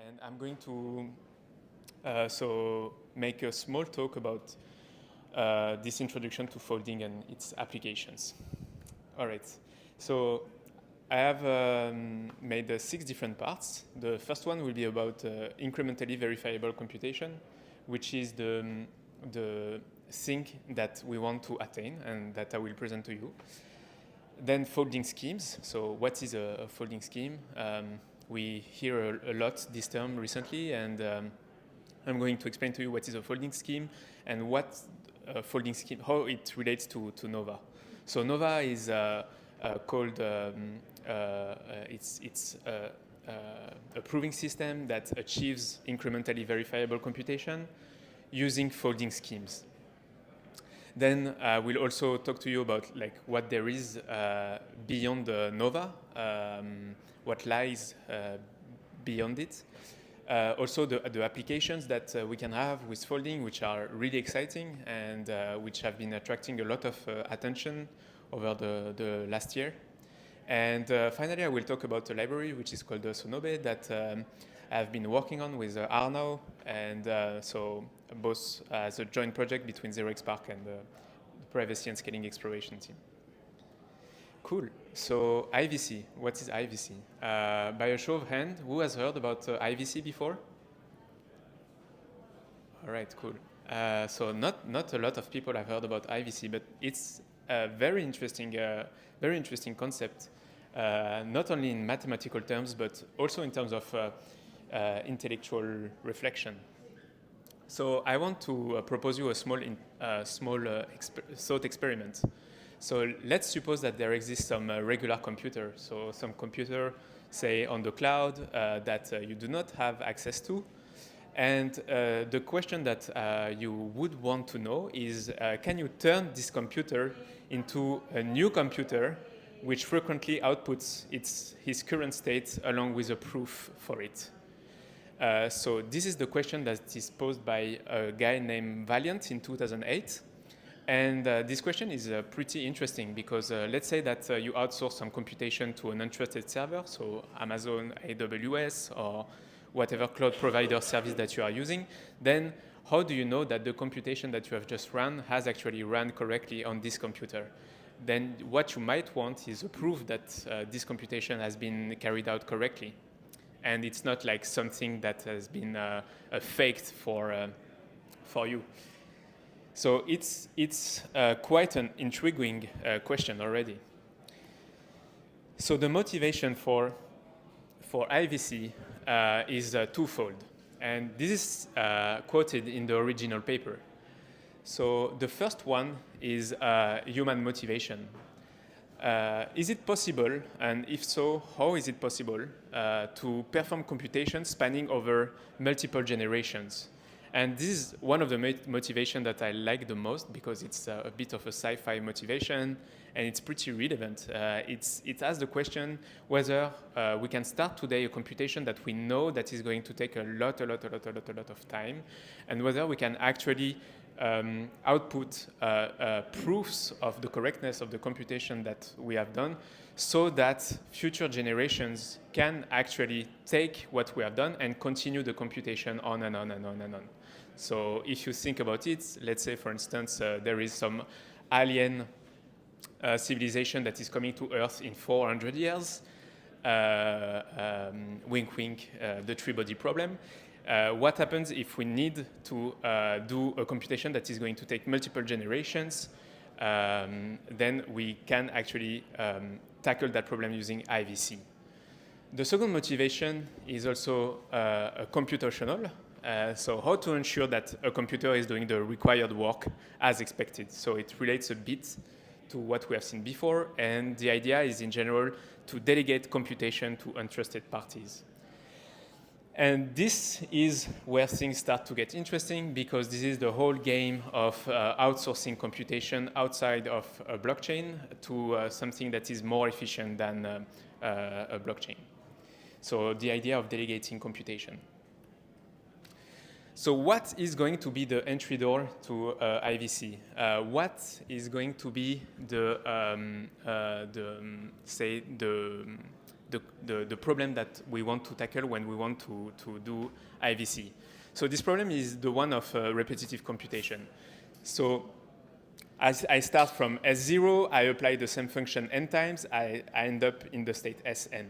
and I'm going to make a small talk about this introduction to folding and its applications. All right, so I have made 6 different parts. The first one will be about incrementally verifiable computation, which is the thing that we want to attain and that I will present to you. Then folding schemes. So what is a folding scheme? We hear a lot this term recently, and I'm going to explain to you what is a folding scheme and what a folding scheme, how it relates to Nova. So Nova is called, it's a proving system that achieves incrementally verifiable computation using folding schemes. Then we'll also talk to you about like what there is beyond the Nova, what lies beyond it. Also the applications that we can have with folding, which are really exciting and which have been attracting a lot of attention over the last year. And finally, I will talk about a library which is called Sonobe that I've been working on with Arnaud, and so both as a joint project between 0xPark and the privacy and scaling exploration team. Cool. So IVC, what is IVC? By a show of hand, who has heard about IVC before? All right, cool. So not a lot of people have heard about IVC, but it's a very interesting concept, not only in mathematical terms, but also in terms of intellectual reflection. So I want to propose you a small thought experiment. So let's suppose that there exists some regular computer, so some computer, say on the cloud, that you do not have access to. And the question that you would want to know is, can you turn this computer into a new computer which frequently outputs his current state along with a proof for it? So this is the question that is posed by a guy named Valiant in 2008. And this question is pretty interesting because let's say that you outsource some computation to an untrusted server, so Amazon, AWS, or whatever cloud provider service that you are using. Then how do you know that the computation that you have just run has actually run correctly on this computer? Then what you might want is a proof that this computation has been carried out correctly. And it's not like something that has been faked for you. So it's quite an intriguing question already. So the motivation for IVC is twofold. And this is quoted in the original paper. So the first one is human motivation. Is it possible, and if so, how is it possible to perform computation spanning over multiple generations? And this is one of the motivations that I like the most because it's a bit of a sci-fi motivation and it's pretty relevant. It asks the question whether we can start today a computation that we know that is going to take a lot of time, and whether we can actually output proofs of the correctness of the computation that we have done so that future generations can actually take what we have done and continue the computation on and on and on and on. So if you think about it, let's say, for instance, there is some alien civilization that is coming to Earth in 400 years. Wink, wink, the three-body problem. What happens if we need to do a computation that is going to take multiple generations? Then we can actually tackle that problem using IVC. The second motivation is also computational. So how to ensure that a computer is doing the required work as expected. So it relates a bit to what we have seen before, and the idea is in general to delegate computation to untrusted parties. And this is where things start to get interesting because this is the whole game of outsourcing computation outside of a blockchain to something that is more efficient than a blockchain. So the idea of delegating computation. So what is going to be the entry door to IVC? What is going to be the the problem that we want to tackle when we want to do IVC. So this problem is the one of repetitive computation. So as I start from S0, I apply the same function n times, I end up in the state Sn.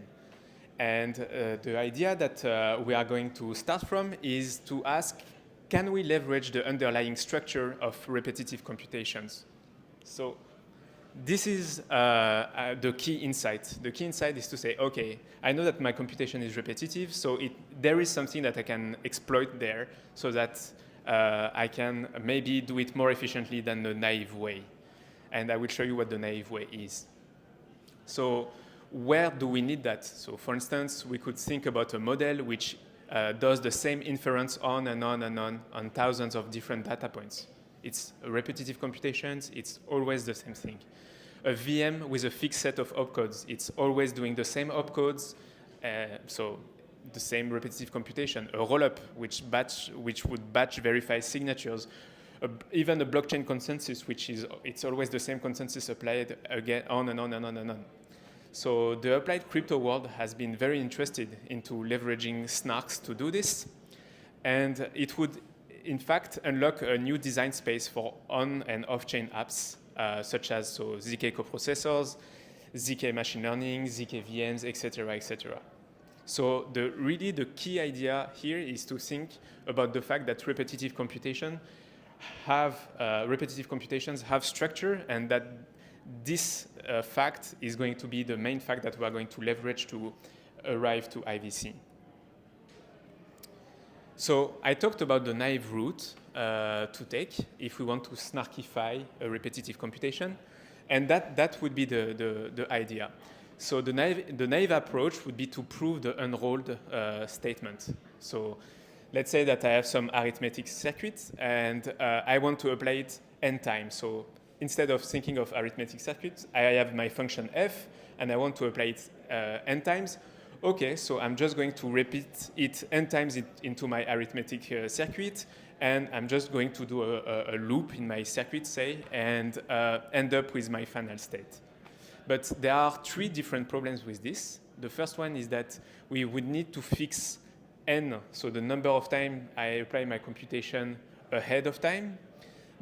And the idea that we are going to start from is to ask, can we leverage the underlying structure of repetitive computations? So this is the key insight. The key insight is to say, okay, I know that my computation is repetitive, so there is something that I can exploit there so that I can maybe do it more efficiently than the naive way. And I will show you what the naive way is. So where do we need that? So for instance, we could think about a model which does the same inference on and on and on thousands of different data points. It's repetitive computations, it's always the same thing. A VM with a fixed set of opcodes, it's always doing the same opcodes, so the same repetitive computation. A rollup which would batch verify signatures. Even a blockchain consensus, it's always the same consensus applied again on and on and on and on. So the applied crypto world has been very interested into leveraging snarks to do this. And it would, in fact, unlock a new design space for on and off-chain apps, such as ZK coprocessors, ZK machine learning, ZK VMs, etc., etc. So really the key idea here is to think about the fact that repetitive computations have structure, and that this fact is going to be the main fact that we are going to leverage to arrive to IVC. So I talked about the naive route to take if we want to snarkify a repetitive computation, and that would be the idea. So the naive approach would be to prove the unrolled statement. So let's say that I have some arithmetic circuit, and I want to apply it n times. So instead of thinking of arithmetic circuits, I have my function f, and I want to apply it n times. Okay, so I'm just going to repeat it n times into my arithmetic circuit, and I'm just going to do a loop in my circuit, say, and end up with my final state. But there are three different problems with this. The first one is that we would need to fix n, so the number of times I apply my computation ahead of time.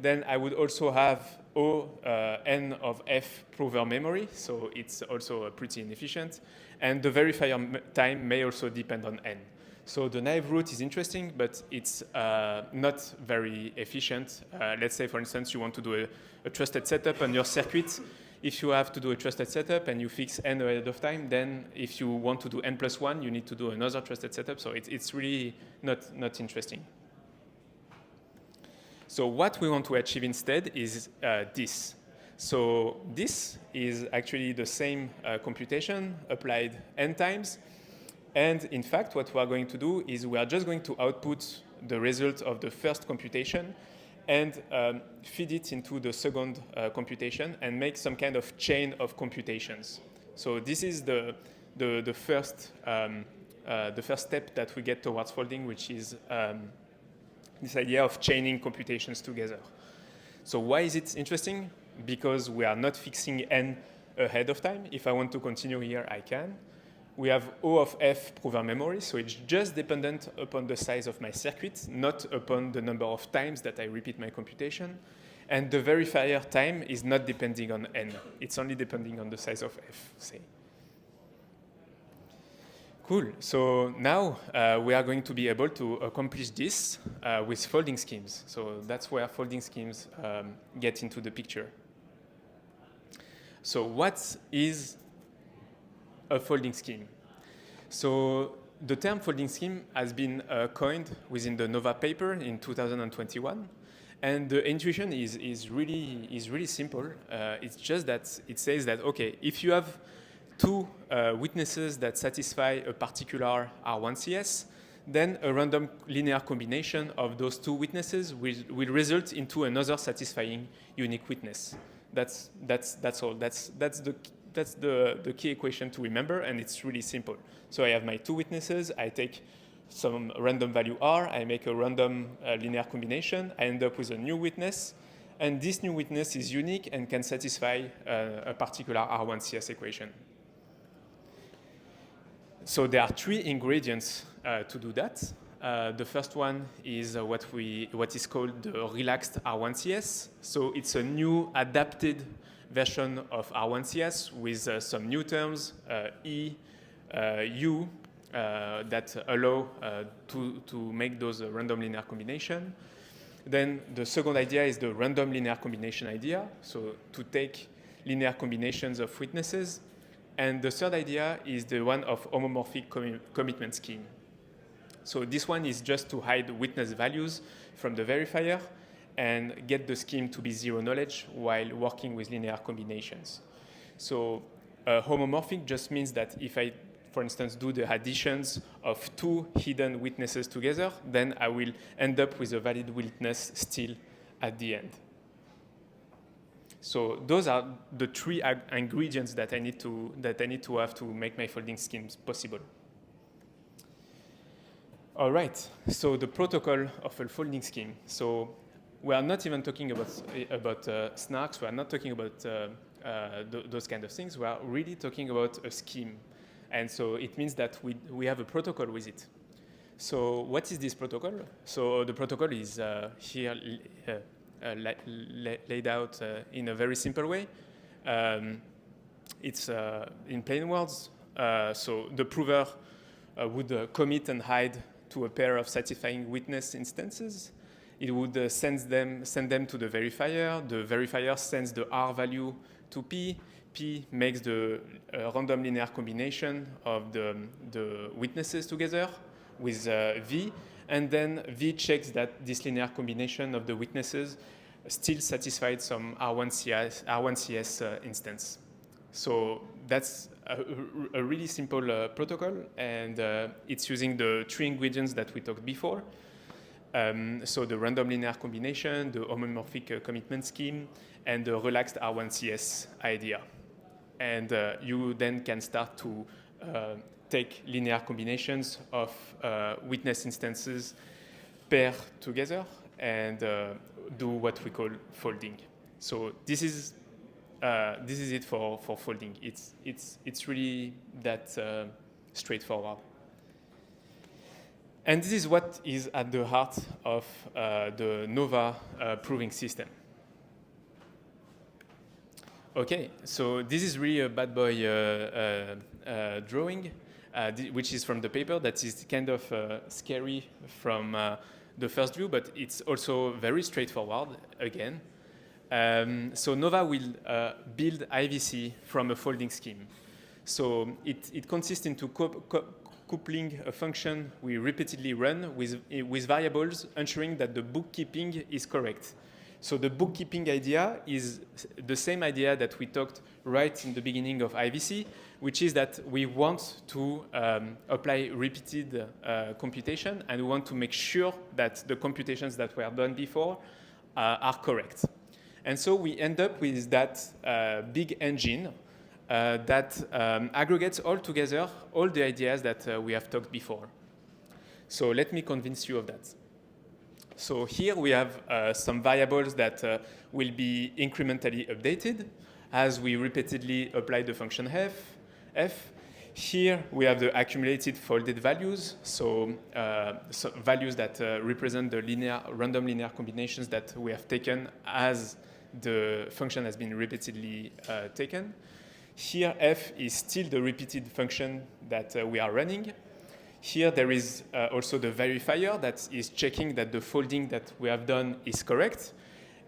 Then I would also have n of f prover memory, so it's also pretty inefficient. And the verifier time may also depend on n. So the naive route is interesting, but it's not very efficient. Let's say, for instance, you want to do a trusted setup on your circuit. If you have to do a trusted setup and you fix n ahead of time, then if you want to do n plus 1, you need to do another trusted setup. So it's really not interesting. So what we want to achieve instead is this. So this is actually the same computation applied n times. And in fact, what we are going to do is we are just going to output the result of the first computation and feed it into the second computation and make some kind of chain of computations. So this is the first step that we get towards folding, which is this idea of chaining computations together. So why is it interesting? Because we are not fixing n ahead of time. If I want to continue here, I can. We have O of f prover memory, so it's just dependent upon the size of my circuit, not upon the number of times that I repeat my computation. And the verifier time is not depending on n. It's only depending on the size of f, say. Cool. So now we are going to be able to accomplish this with folding schemes. So that's where folding schemes get into the picture. So what is a folding scheme? So the term folding scheme has been coined within the NOVA paper in 2021. And the intuition is really simple. It's just that it says that, okay, if you have two witnesses that satisfy a particular R1CS, then a random linear combination of those two witnesses will result into another satisfying unique witness. That's all. That's the key equation to remember, and it's really simple. So I have my two witnesses. I take some random value R. I make a random linear combination. I end up with a new witness, and this new witness is unique and can satisfy a particular R1CS equation. So there are three ingredients to do that. The first one is what is called the relaxed R1CS. So it's a new adapted version of R1CS with some new terms, E, U, that allow to make those random linear combination. Then the second idea is the random linear combination idea, so to take linear combinations of witnesses. And the third idea is the one of homomorphic commitment scheme. So this one is just to hide witness values from the verifier and get the scheme to be zero knowledge while working with linear combinations. So homomorphic just means that if I, for instance, do the additions of two hidden witnesses together, then I will end up with a valid witness still at the end. So those are the three ingredients that I need to have to make my folding schemes possible. All right, so the protocol of a folding scheme. So we are not even talking about snarks. We are not talking about those kind of things. We are really talking about a scheme. And so it means that we have a protocol with it. So what is this protocol? So the protocol is here laid out in a very simple way. It's in plain words. So the prover would commit and hide to a pair of satisfying witness instances. It would send them to the verifier. The verifier sends the R value to P. P makes the random linear combination of the witnesses together with V. And then V checks that this linear combination of the witnesses still satisfied some R1CS instance. So that's a really simple protocol, and it's using the three ingredients that we talked before. So the random linear combination, the homomorphic commitment scheme, and the relaxed R1CS idea. And you then can start to take linear combinations of witness instances pair together and do what we call folding. So this is it for folding. It's really that straightforward. And this is what is at the heart of the Nova proving system. Okay, so this is really a bad boy drawing, which is from the paper. That is kind of scary from the first view, but it's also very straightforward again. So Nova will build IVC from a folding scheme. So it consists into coupling a function we repeatedly run with variables, ensuring that the bookkeeping is correct. So the bookkeeping idea is the same idea that we talked right in the beginning of IVC, which is that we want to apply repeated computation, and we want to make sure that the computations that were done before are correct. And so we end up with that big engine that aggregates all together all the ideas that we have talked before. So let me convince you of that. So here we have some variables that will be incrementally updated as we repeatedly apply the function f. Here we have the accumulated folded values, so values that represent the random linear combinations that we have taken as the function has been repeatedly taken. Here f is still the repeated function that we are running. Here there is also the verifier that is checking that the folding that we have done is correct.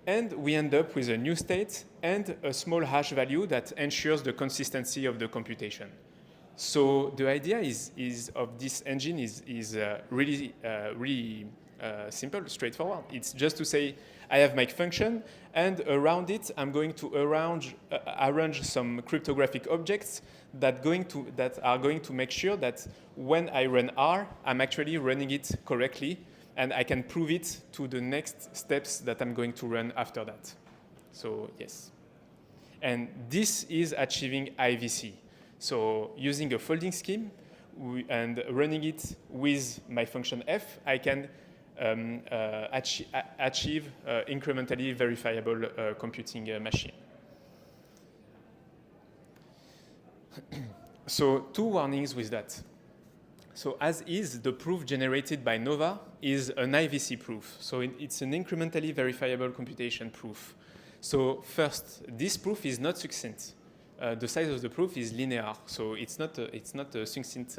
And we end up with a new state and a small hash value that ensures the consistency of the computation. So the idea of this engine is really simple, straightforward. It's just to say I have my function, and around it I'm going to arrange some cryptographic objects that are going to make sure that when I run R, I'm actually running it correctly, and I can prove it to the next steps that I'm going to run after that. So yes. And this is achieving IVC. So using a folding scheme and running it with my function f, I can achieve incrementally verifiable computing machine. So two warnings with that. So as is, the proof generated by Nova is an IVC proof. So it's an incrementally verifiable computation proof. So first, this proof is not succinct. The size of the proof is linear, so it's not a succinct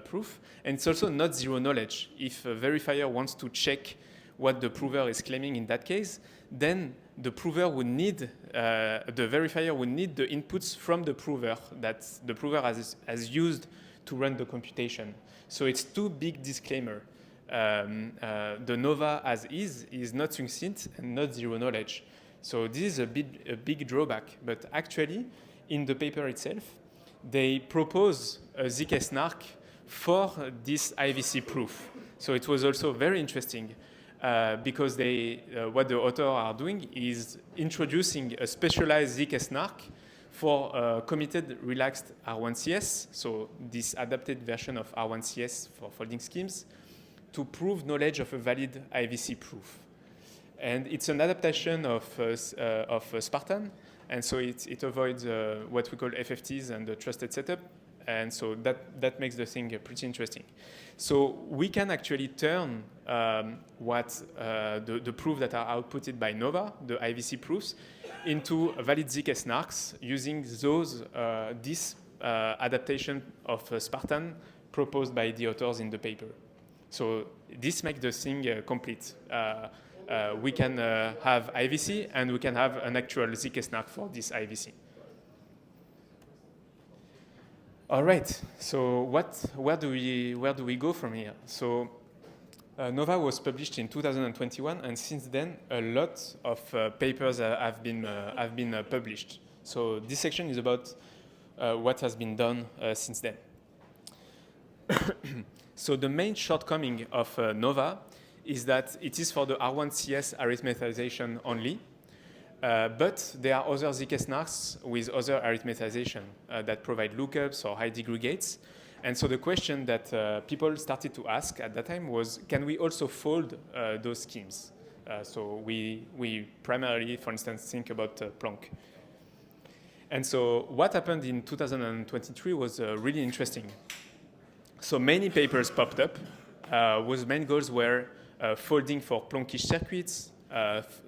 proof, and it's also not zero knowledge. If a verifier wants to check what the prover is claiming in that case, then the prover would need, the verifier would need the inputs from the prover that the prover has used to run the computation. So it's two big disclaimer. The Nova as is not succinct and not zero knowledge. So this is a big drawback, but actually, in the paper itself, they propose a ZK snark for this IVC proof. So it was also very interesting because what the authors are doing is introducing a specialized ZK snark for committed relaxed R1CS, so this adapted version of R1CS for folding schemes, to prove knowledge of a valid IVC proof. And it's an adaptation of Spartan, and so it avoids what we call FFTs and the trusted setup, and so that makes the thing pretty interesting. So we can actually turn the proof that are outputted by Nova, the IVC proofs, into valid ZK snarks using this adaptation of Spartan proposed by the authors in the paper. So this makes the thing complete. We can have IVC, and we can have an actual ZK snark for this IVC. All right. So where do we go from here? So Nova was published in 2021, and since then a lot of papers have been published. So this section is about what has been done since then. So the main shortcoming of Nova is that it is for the R1CS arithmetization only, but there are other ZK snarks with other arithmetization that provide lookups or high-degree gates. And so the question that people started to ask at that time was, can we also fold those schemes? So we primarily, for instance, think about Planck. And so what happened in 2023 was really interesting. So many papers popped up whose main goals were folding for Planckish circuits,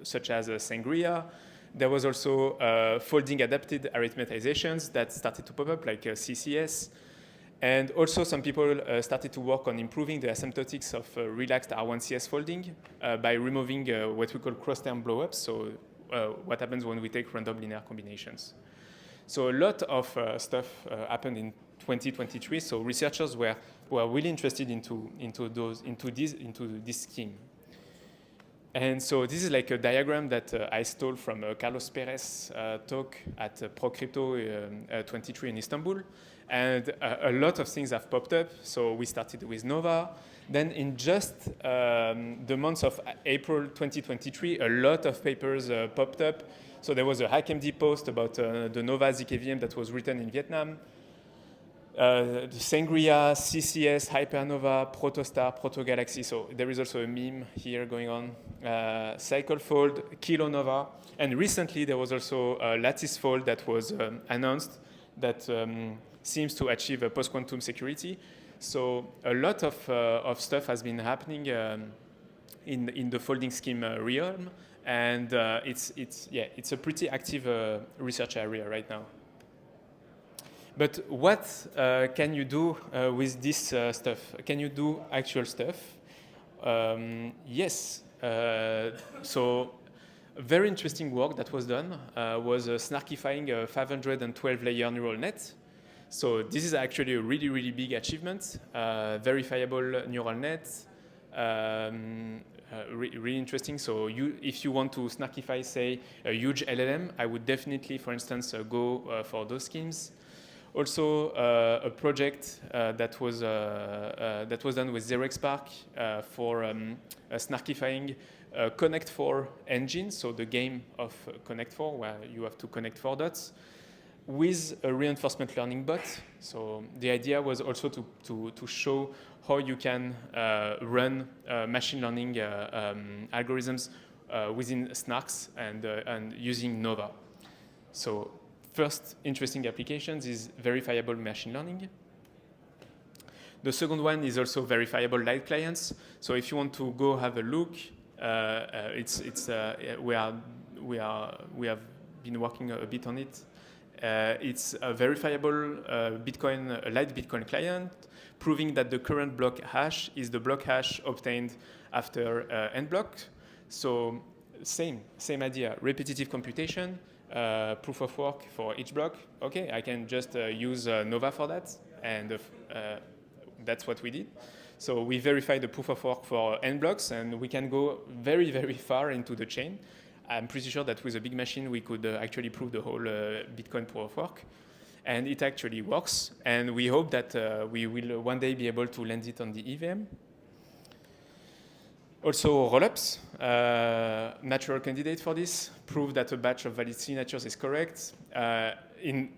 such as Sangria. There was also folding adapted arithmetizations that started to pop up, like CCS. And also some people started to work on improving the asymptotics of relaxed R1CS folding by removing what we call cross-term blowups, so what happens when we take random linear combinations. So a lot of stuff happened in 2023, so researchers were really interested into this scheme. And so this is like a diagram that I stole from Carlos Perez talk at ProCrypto 23 in Istanbul. And a lot of things have popped up. So we started with Nova. Then in just the month of April 2023, a lot of papers popped up. So there was a HackMD post about the Nova ZKVM that was written in Vietnam. The Sangria, CCS, Hypernova, Protostar, Protogalaxy. So there is also a meme here going on. CycleFold, Kilonova. And recently there was also a Lattice Fold that was announced that seems to achieve a post-quantum security. So a lot of stuff has been happening in the folding scheme realm. And it's a pretty active research area right now. But what can you do with this stuff? Can you do actual stuff? Yes. So very interesting work that was done was snarkifying a 512-layer neural net. So this is actually a really, really big achievement. Verifiable neural net. Really interesting. So if you want to snarkify, say, a huge LLM, I would definitely, for instance, go for those schemes. Also, a project that was done with ZeroXPark for snarkifying Connect 4 engine, so the game of Connect 4, where you have to connect 4 dots, with a reinforcement learning bot. So the idea was also to show how you can run machine learning algorithms within snarks and using Nova. So first interesting applications is verifiable machine learning. The second one is also verifiable light clients. So if you want to go have a look, we have been working a bit on it. It's a verifiable light Bitcoin client, proving that the current block hash is the block hash obtained after end block. So same idea, repetitive computation, proof of work for each block. Okay, I can just use Nova for that, and that's what we did. So we verify the proof of work for n blocks, and we can go very, very far into the chain. I'm pretty sure that with a big machine, we could actually prove the whole Bitcoin proof of work. And it actually works. And we hope that we will one day be able to land it on the EVM. Also, rollups, natural candidate for this, prove that a batch of valid signatures is correct.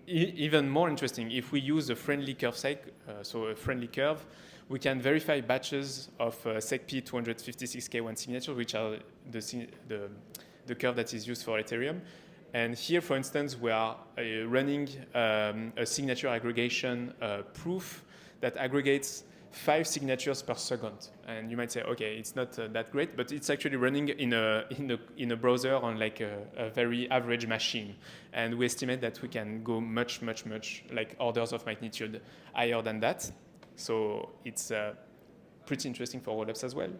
Even more interesting, if we use a friendly curve so a friendly curve, we can verify batches of SecP 256K1 signatures, which are the curve that is used for Ethereum. And here, for instance, we are running a signature aggregation proof that aggregates 5 signatures per second. And you might say, okay, it's not that great, but it's actually running in a browser on like a very average machine. And we estimate that we can go much, like orders of magnitude higher than that. So it's pretty interesting for rollups as well.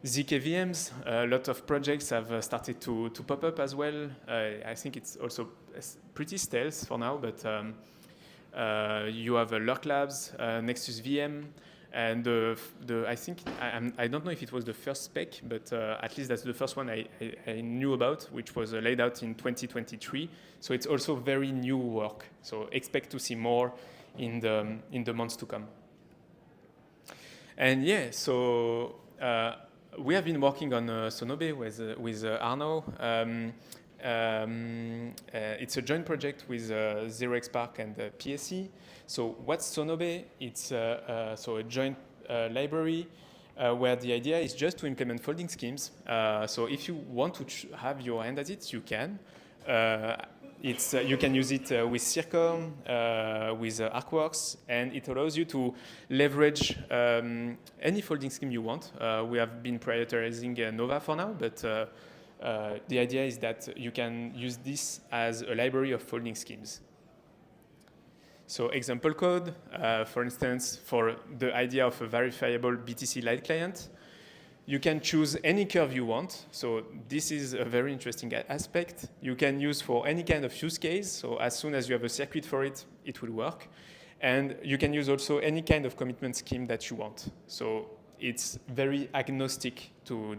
ZK VMs, a lot of projects have started to pop up as well. I think it's also pretty stealth for now, but you have Lurk Labs, Nexus VM, and I think, I don't know if it was the first spec, but at least that's the first one I knew about, which was laid out in 2023. So it's also very new work. So expect to see more in the months to come. And yeah, so we have been working on Sonobe with Arno. It's a joint project with 0xSpark and PSE. So what's Sonobe? It's so a joint library where the idea is just to implement folding schemes. So if you want to have your hand at it, you can. You can use it with Circom, with Arcworks, and it allows you to leverage any folding scheme you want. We have been prioritizing Nova for now, but the idea is that you can use this as a library of folding schemes. So example code, for instance, for the idea of a verifiable BTC Lite client, you can choose any curve you want. So this is a very interesting aspect. You can use for any kind of use case. So as soon as you have a circuit for it, it will work. And you can use also any kind of commitment scheme that you want. So it's very agnostic to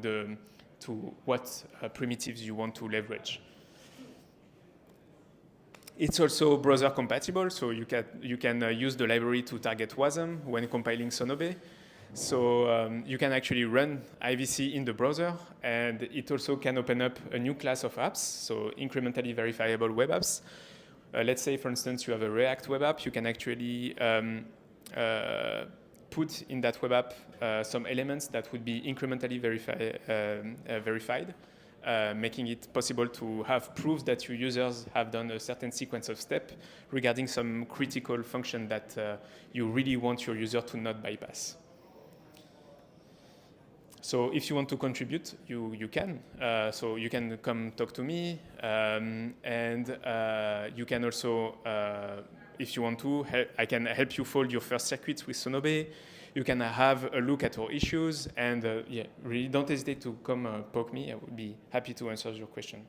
what primitives you want to leverage. It's also browser compatible, so you can use the library to target WASM when compiling Sonobe. So you can actually run IVC in the browser, and it also can open up a new class of apps, so incrementally verifiable web apps. Let's say, for instance, you have a React web app. You can actually put in that web app some elements that would be incrementally verified, making it possible to have proof that your users have done a certain sequence of steps regarding some critical function that you really want your user to not bypass. So if you want to contribute, you can. So you can come talk to me, and you can also, if you want to, I can help you fold your first circuits with Sonobe. You can have a look at our issues, and yeah, really don't hesitate to come poke me. I would be happy to answer your question.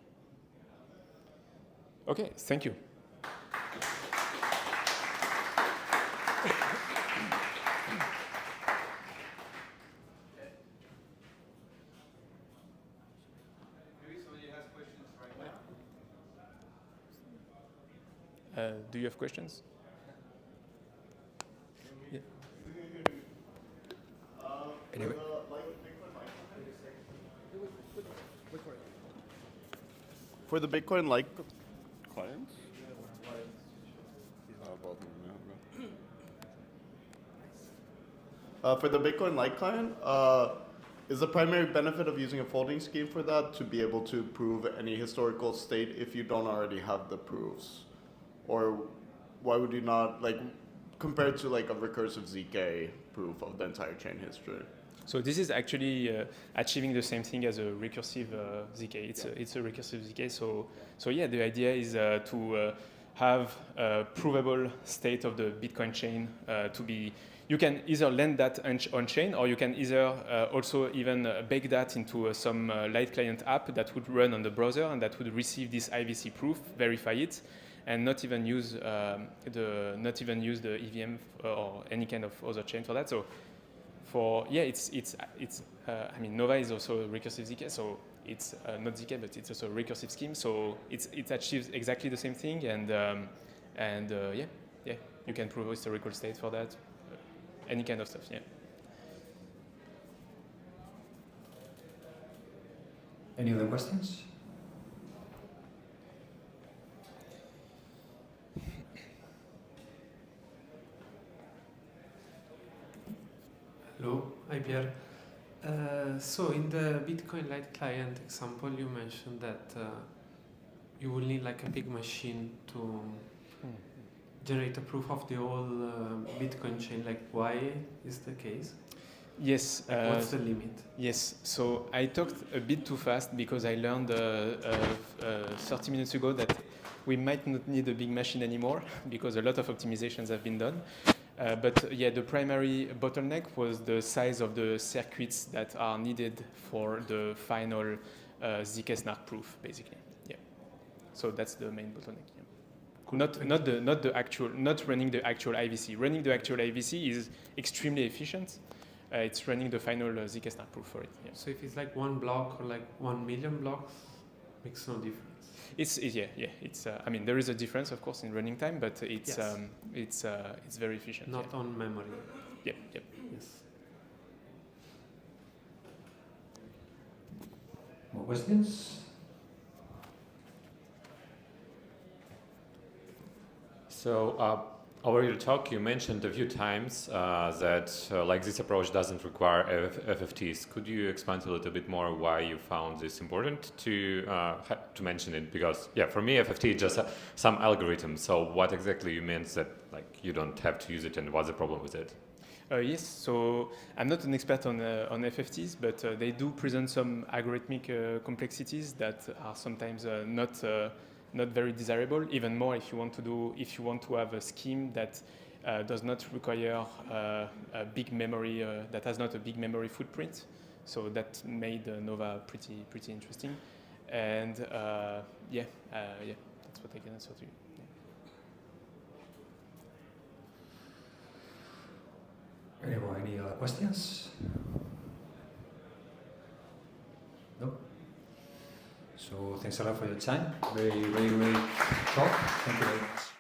Okay, thank you. Do you have questions? Yeah. Anyway. For the Bitcoin like clients? For the Bitcoin Lite client, is the primary benefit of using a folding scheme for that to be able to prove any historical state if you don't already have the proofs? Or why would you not, like, compared to like a recursive ZK proof of the entire chain history? So this is actually achieving the same thing as a recursive ZK. It's a recursive ZK. So yeah, the idea is to have a provable state of the Bitcoin chain to be. You can either lend that on chain, or you can either also even bake that into some light client app that would run on the browser and that would receive this IVC proof, verify it, and not even use the EVM or any kind of other chain for that. So I mean, Nova is also a recursive ZK, so it's not ZK, but it's also a recursive scheme. So it achieves exactly the same thing, and you can prove historical state for that, any kind of stuff. Yeah. Any other questions? Hello, hi Pierre. So in the Bitcoin Lite client example, you mentioned that you will need like a big machine to generate a proof of the whole Bitcoin chain. Like, why is the case? Yes. Like, what's the limit? Yes. So I talked a bit too fast because I learned 30 minutes ago that we might not need a big machine anymore because a lot of optimizations have been done. But yeah, the primary bottleneck was the size of the circuits that are needed for the final ZK snark proof, basically. Yeah. So that's the main bottleneck. Yeah. Not running the actual IVC. Running the actual IVC is extremely efficient. It's running the final ZK snark proof for it. Yeah. So if it's like one block or like 1 million blocks, makes no difference. It's I mean, there is a difference, of course, in running time, but it's very efficient. Not on memory. Yep. Yes. More questions? So over your talk, you mentioned a few times that like this approach doesn't require FFTs. Could you expand a little bit more why you found this important to mention it? Because yeah, for me, FFT is just some algorithm. So what exactly you meant that like you don't have to use it, and what's the problem with it? Yes, so I'm not an expert on FFTs, but they do present some algorithmic complexities that are sometimes not very desirable. Even more if you want to have a scheme that does not require a big memory, that has not a big memory footprint. So that made Nova pretty interesting. And that's what I can answer to you. Any other questions? No? So thanks a lot for your time. Very great talk. Thank you very much.